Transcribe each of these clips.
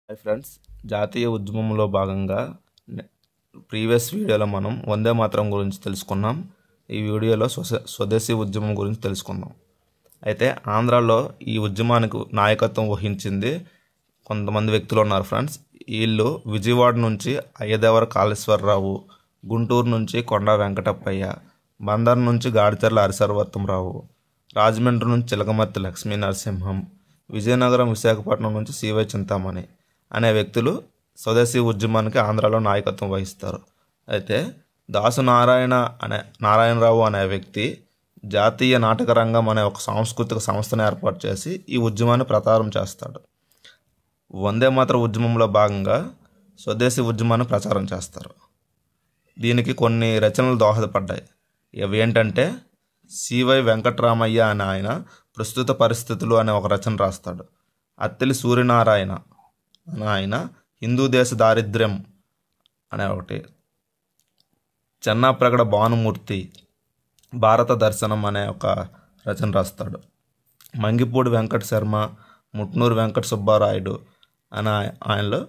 Hi friends, జాతీయ ఉద్యమంలో భాగంగా ప్రీవియస్ వీడియోలో మనం వందే మాతరం గురించి తెలుసుకున్నాం. ఈ వీడియోలో స్వదేశీ ఉద్యమం గురించి తెలుసుకుందాం. అయితే ఆంధ్రాలో ఈ ఉద్యమానికి నాయకత్వం వహించింది కొంతమంది వ్యక్తులు ఉన్నారు ఫ్రెండ్స్. వీళ్ళు విజయవాడ నుంచి అయ్యదేవర కాళేశ్వరరావు, గుంటూరు నుంచి కొండా వెంకటప్పయ్య, బందర్ నుంచి గాడిచెర్ల హరిసర్వోత్తమరావు, రాజమండ్రి నుంచి చిలకమర్తి లక్ష్మీ నరసింహం, విజయనగరం విశాఖపట్నం నుంచి సివై చింతామణి అనే వ్యక్తులు స్వదేశీ ఉద్యమానికి ఆంధ్రాలో నాయకత్వం వహిస్తారు. అయితే దాసు నారాయణరావు అనే వ్యక్తి జాతీయ నాటక రంగం అనే ఒక సాంస్కృతిక సంస్థను ఏర్పాటు చేసి ఈ ఉద్యమాన్ని ప్రచారం చేస్తాడు. వందే మాతర ఉద్యమంలో భాగంగా స్వదేశీ ఉద్యమాన్ని ప్రచారం చేస్తారు. దీనికి కొన్ని రచనలు దోహదపడ్డాయి. ఇవి ఏంటంటే, సివై వెంకటరామయ్య అనే ఆయన ప్రస్తుత పరిస్థితులు అనే ఒక రచన రాస్తాడు. అత్తిలి సూర్యనారాయణ అనే ఆయన హిందూ దేశ దారిద్ర్యం అనే ఒకటి, చెన్నాప్రగడ భానుమూర్తి భారత దర్శనం అనే ఒక రచన రాస్తాడు. మంగిపూడి వెంకట శర్మ, ముట్నూరు వెంకట సుబ్బారాయుడు అనే ఆయనలో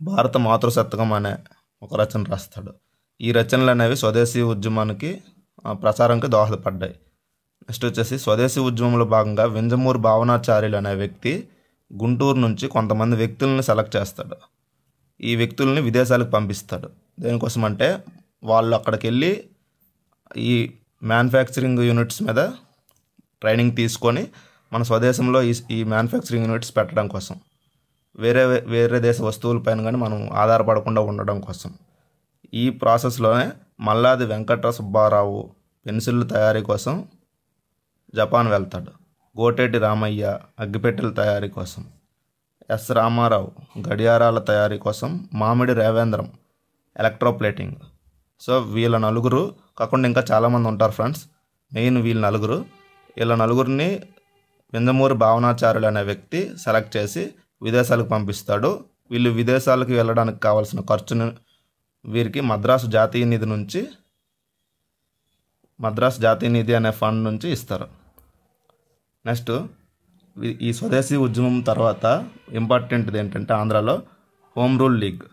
భారత మాతృశతకం అనే ఒక రచన రాస్తాడు. ఈ రచనలు అనేవి స్వదేశీ ఉద్యమానికి ప్రచారంకి దోహదపడ్డాయి. నెక్స్ట్ వచ్చేసి స్వదేశీ ఉద్యమంలో భాగంగా వింజమూరు భావనాచార్యులు అనే వ్యక్తి గుంటూరు నుంచి కొంతమంది వ్యక్తులను సెలెక్ట్ చేస్తాడు. ఈ వ్యక్తుల్ని విదేశాలకు పంపిస్తాడు. దేనికోసం అంటే, వాళ్ళు అక్కడికి వెళ్ళి ఈ మ్యానుఫ్యాక్చరింగ్ యూనిట్స్ మీద ట్రైనింగ్ తీసుకొని మన స్వదేశంలో ఈ మ్యానుఫ్యాక్చరింగ్ యూనిట్స్ పెట్టడం కోసం, వేరే దేశ వస్తువులపైన కానీ మనం ఆధారపడకుండా ఉండడం కోసం. ఈ ప్రాసెస్లోనే మల్లాది వెంకట సుబ్బారావు పెన్సిళ్ళ తయారీ కోసం జపాన్ వెళ్తాడు. గోటేటి రామయ్య అగ్గిపెట్టెల తయారీ కోసం, ఎస్ రామారావు గడియారాల తయారీ కోసం, మామిడి రేవేంద్రం ఎలక్ట్రోప్లేటింగ్. సో వీళ్ళ నలుగురు కాకుండా ఇంకా చాలామంది ఉంటారు ఫ్రెండ్స్. మెయిన్ వీళ్ళ నలుగురిని వింజమూరి భావనాచార్యులు అనే వ్యక్తి సెలెక్ట్ చేసి విదేశాలకు పంపిస్తాడు. వీళ్ళు విదేశాలకు వెళ్ళడానికి కావాల్సిన ఖర్చును వీరికి మద్రాసు జాతీయ నిధి అనే ఫండ్ నుంచి ఇస్తారు. నెక్స్ట్ ఈ స్వదేశీ ఉద్యమం తర్వాత ఇంపార్టెంట్ది ఏంటంటే, ఆంధ్రాలో హోమ్ రూల్ లీగ్.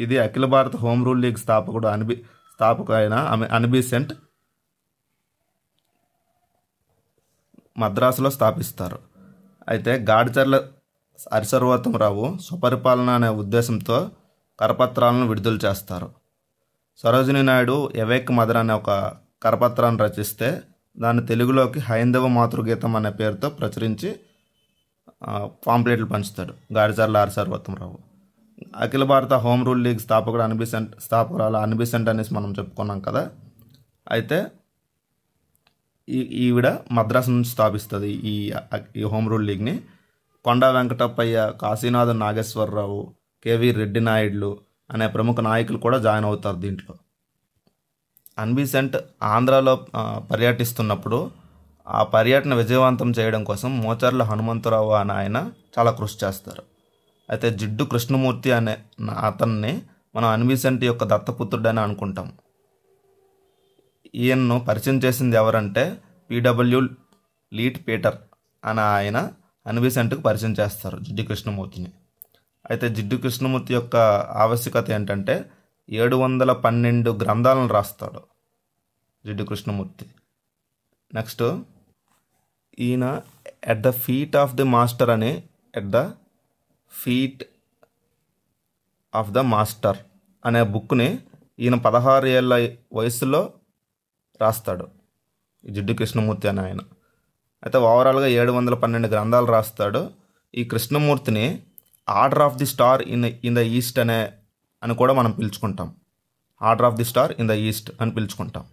ఇది అఖిల భారత హోమ్ రూల్ లీగ్ స్థాపకు అయిన అనిబిసెంట్ మద్రాసులో స్థాపిస్తారు. అయితే గాడిచెర్ల హరిసర్వోత్తమరావు స్వపరిపాలన అనే ఉద్దేశంతో కరపత్రాలను విడుదల చేస్తారు. సరోజినీ నాయుడు ఎవేక్ మదర్ అనే ఒక కరపత్రాన్ని రచిస్తే దాన్ని తెలుగులోకి హైందవ మాతృగీతం అనే పేరుతో ప్రచురించి పాంప్లెట్లు పంచుతాడు గాడిచెర్ల హరిసర్వోత్తమరావు. అఖిల భారత హోమ్ రూల్ లీగ్ స్థాపకురాలు అనిబిసెంట్ అనేసి మనం చెప్పుకున్నాం కదా. అయితే ఈవిడ మద్రాసు నుంచి స్థాపిస్తుంది ఈ హోమ్ రూల్ లీగ్ని. కొండా వెంకటప్పయ్య, కాశీనాథ నాగేశ్వరరావు, కేవి రెడ్డి నాయుడులు అనే ప్రముఖ నాయకులు కూడా జాయిన్ అవుతారు దీంట్లో. అనిబిసెంట్ ఆంధ్రాలో పర్యటిస్తున్నప్పుడు ఆ పర్యటన విజయవంతం చేయడం కోసం మోచర్ల హనుమంతరావు అనే ఆయన చాలా కృషి చేస్తారు. అయితే జిడ్డు కృష్ణమూర్తి అనే అతన్ని మనం అనిబిసెంట్ యొక్క దత్తపుత్రుడని అనుకుంటాం. ఈయన్ను పరిచయం చేసింది ఎవరంటే పిడబ్ల్యూ లీట్ పీటర్ అనే ఆయన అనిబిసెంట్కు పరిచయం చేస్తారు జిడ్డు కృష్ణమూర్తిని. అయితే జిడ్డు కృష్ణమూర్తి యొక్క ఆవశ్యకత ఏంటంటే, 712 గ్రంథాలను రాస్తాడు జిడ్డు కృష్ణమూర్తి. నెక్స్ట్ ఈయన at the feet of the master అనే బుక్ని ఈయన 16 ఏళ్ళ వయసులో రాస్తాడు ఈ జిడ్డు కృష్ణమూర్తి అనే ఆయన. అయితే ఓవరాల్గా 712 గ్రంథాలు రాస్తాడు. ఈ కృష్ణమూర్తిని order of the star in the east అని కూడా మనం పిలుచుకుంటాం. Order of the star in the east అని పిలుచుకుంటాం.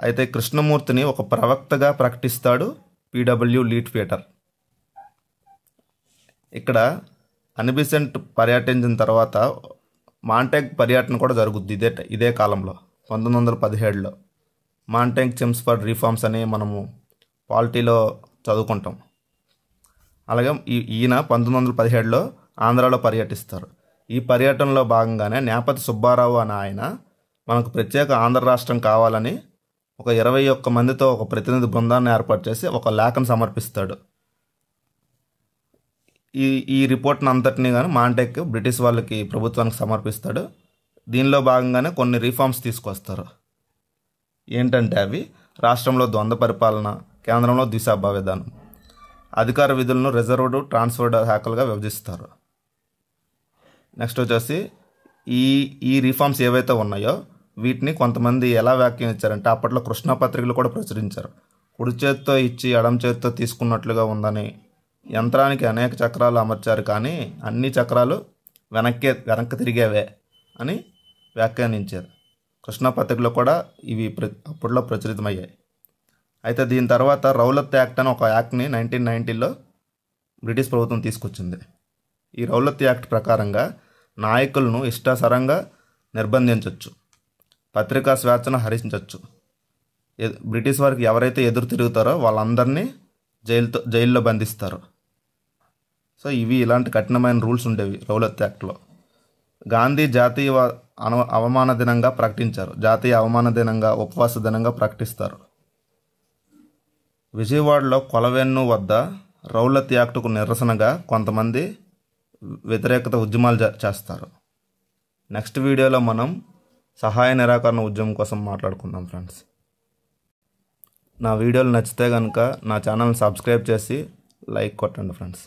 అయితే కృష్ణమూర్తిని ఒక ప్రవక్తగా ప్రకటిస్తాడు పిడబ్ల్యూ లీట్ పీటర్. ఇక్కడ అనిబిసెంట్ పర్యటించిన తర్వాత మాంటేగ్ పర్యటన కూడా జరుగుద్ది ఇదే కాలంలో, 1917లో. మాంటేగ్ చెమ్స్ఫర్డ్ రిఫార్మ్స్ అని మనము పాలిటీలో చదువుకుంటాం. అలాగే ఈయన 1917లో ఆంధ్రాలో పర్యటిస్తారు. ఈ పర్యటనలో భాగంగానే నేపథి సుబ్బారావు అనే ఆయన మనకు ప్రత్యేక ఆంధ్ర రాష్ట్రం కావాలని ఒక 21 మందితో ఒక ప్రతినిధి బృందాన్ని ఏర్పాటు చేసి ఒక లేఖను సమర్పిస్తాడు. ఈ రిపోర్ట్ని అంతటినీ కానీ మాంటెక్ బ్రిటిష్ వాళ్ళకి ప్రభుత్వానికి సమర్పిస్తాడు. దీనిలో భాగంగానే కొన్ని రిఫార్మ్స్ తీసుకొస్తారు. ఏంటంటే అవి రాష్ట్రంలో ద్వంద్వ పరిపాలన, కేంద్రంలో ద్విసభ విధానం, అధికార విధులను రిజర్వ్డ్, ట్రాన్స్ఫర్డ్ శాఖలుగా విభజిస్తారు. నెక్స్ట్ వచ్చేసి ఈ రిఫార్మ్స్ ఏవైతే ఉన్నాయో వీటిని కొంతమంది ఎలా వ్యాఖ్యానించారంటే అప్పట్లో కృష్ణా పత్రికలు కూడా ప్రచురించారు. కుడి చేత్తో ఇచ్చి ఎడమ చేత్తో తీసుకున్నట్లుగా ఉందని, యంత్రానికి అనేక చక్రాలు అమర్చారు కానీ అన్ని చక్రాలు వెనక్కి తిరిగేవే అని వ్యాఖ్యానించారు. కృష్ణా పత్రికలో కూడా ఇవి అప్పట్లో ప్రచురితమయ్యాయి. అయితే దీని తర్వాత రౌలత్ యాక్ట్ అని ఒక యాక్ట్ని 1990లో బ్రిటిష్ ప్రభుత్వం తీసుకొచ్చింది. ఈ రౌలత్ యాక్ట్ ప్రకారంగా నాయకులను ఇష్టాసరంగా నిర్బంధించవచ్చు, పత్రికా స్వేచ్ఛను హరించవచ్చు. బ్రిటిష్ వారికి ఎవరైతే ఎదురు తిరుగుతారో వాళ్ళందరినీ జైల్లో బంధిస్తారు. సో ఇలాంటి కఠినమైన రూల్స్ ఉండేవి రౌలత్ యాక్ట్లో. గాంధీ జాతీయ అవమాన దినంగా ప్రకటించారు. జాతీయ అవమాన దినంగా, ఉపవాస దినంగా ప్రకటిస్తారు. విజయవాడలో కొలవెన్ను వద్ద రౌలత్ యాక్టుకు నిరసనగా కొంతమంది వ్యతిరేకత ఉద్యమాలు చేస్తారు. నెక్స్ట్ వీడియోలో మనం సహాయ నిరాకరణ ఉద్యమం కోసం మాట్లాడుకుందాం ఫ్రెండ్స్. నా వీడియోలు నచ్చితే కనుక నా ఛానల్ని సబ్స్క్రైబ్ చేసి లైక్ కొట్టండి ఫ్రెండ్స్.